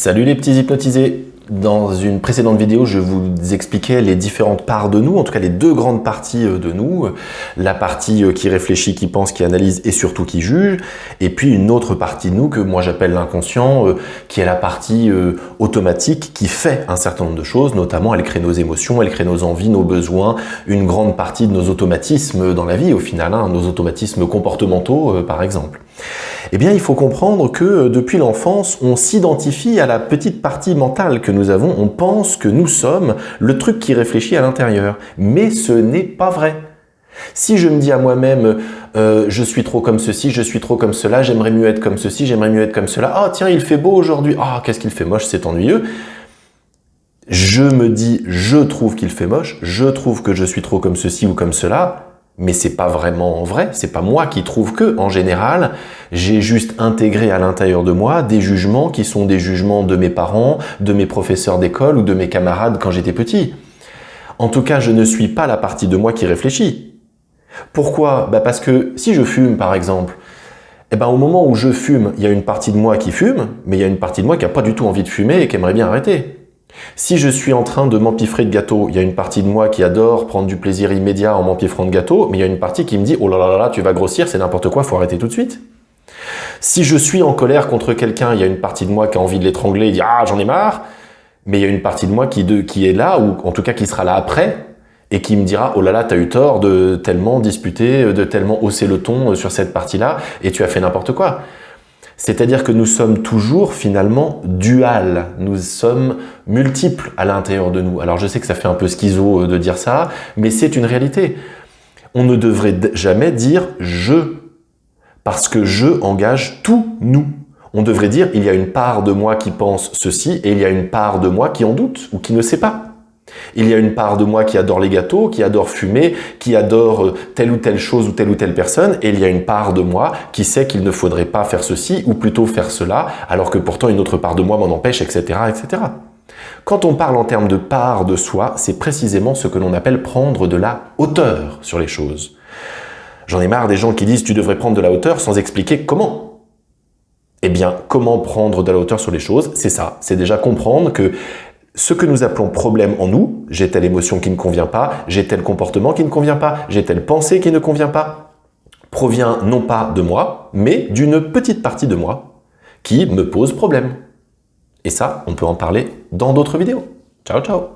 Salut les petits hypnotisés! Dans une précédente vidéo, je vous expliquais les différentes parts de nous, en tout cas les deux grandes parties de nous. La partie qui réfléchit, qui pense, qui analyse et surtout qui juge. Et puis une autre partie de nous que moi j'appelle l'inconscient, qui est la partie automatique qui fait un certain nombre de choses. Notamment, elle crée nos émotions, elle crée nos envies, nos besoins, une grande partie de nos automatismes dans la vie au final, nos automatismes comportementaux par exemple. Eh bien, il faut comprendre que depuis l'enfance, on s'identifie à la petite partie mentale que nous avons. On pense que nous sommes le truc qui réfléchit à l'intérieur. Mais ce n'est pas vrai. Si je me dis à moi-même je suis trop comme ceci, je suis trop comme cela, j'aimerais mieux être comme ceci, j'aimerais mieux être comme cela. Ah tiens, il fait beau aujourd'hui. Ah, qu'est-ce qu'il fait moche, c'est ennuyeux. Je me dis, je trouve qu'il fait moche, je trouve que je suis trop comme ceci ou comme cela. Mais c'est pas vraiment vrai, c'est pas moi qui trouve que, en général, j'ai juste intégré à l'intérieur de moi des jugements qui sont des jugements de mes parents, de mes professeurs d'école ou de mes camarades quand j'étais petit. En tout cas, je ne suis pas la partie de moi qui réfléchit. Pourquoi? Parce que si je fume, par exemple, au moment où je fume, il y a une partie de moi qui fume, mais il y a une partie de moi qui n'a pas du tout envie de fumer et qui aimerait bien arrêter. Si je suis en train de m'empiffrer de gâteau, il y a une partie de moi qui adore prendre du plaisir immédiat en m'empiffrant de gâteau, mais il y a une partie qui me dit « Oh là là là, tu vas grossir, c'est n'importe quoi, faut arrêter tout de suite ». Si je suis en colère contre quelqu'un, il y a une partie de moi qui a envie de l'étrangler et dit « Ah, j'en ai marre », mais il y a une partie de moi qui est là, ou en tout cas qui sera là après, et qui me dira « Oh là là, t'as eu tort de tellement disputer, de tellement hausser le ton sur cette partie-là, et tu as fait n'importe quoi ». C'est-à-dire que nous sommes toujours finalement dual, nous sommes multiples à l'intérieur de nous. Alors je sais que ça fait un peu schizo de dire ça, mais c'est une réalité. On ne devrait jamais dire « je », parce que « je » engage tout nous. On devrait dire « il y a une part de moi qui pense ceci et il y a une part de moi qui en doute ou qui ne sait pas ». Il y a une part de moi qui adore les gâteaux, qui adore fumer, qui adore telle ou telle chose ou telle personne, et il y a une part de moi qui sait qu'il ne faudrait pas faire ceci ou plutôt faire cela, alors que pourtant une autre part de moi m'en empêche, etc., etc. Quand on parle en termes de part de soi, c'est précisément ce que l'on appelle prendre de la hauteur sur les choses. J'en ai marre des gens qui disent « tu devrais prendre de la hauteur » sans expliquer comment. Eh bien, comment prendre de la hauteur sur les choses? C'est ça, c'est déjà comprendre que ce que nous appelons problème en nous, j'ai telle émotion qui ne convient pas, j'ai tel comportement qui ne convient pas, j'ai telle pensée qui ne convient pas, provient non pas de moi, mais d'une petite partie de moi qui me pose problème. Et ça, on peut en parler dans d'autres vidéos. Ciao, ciao!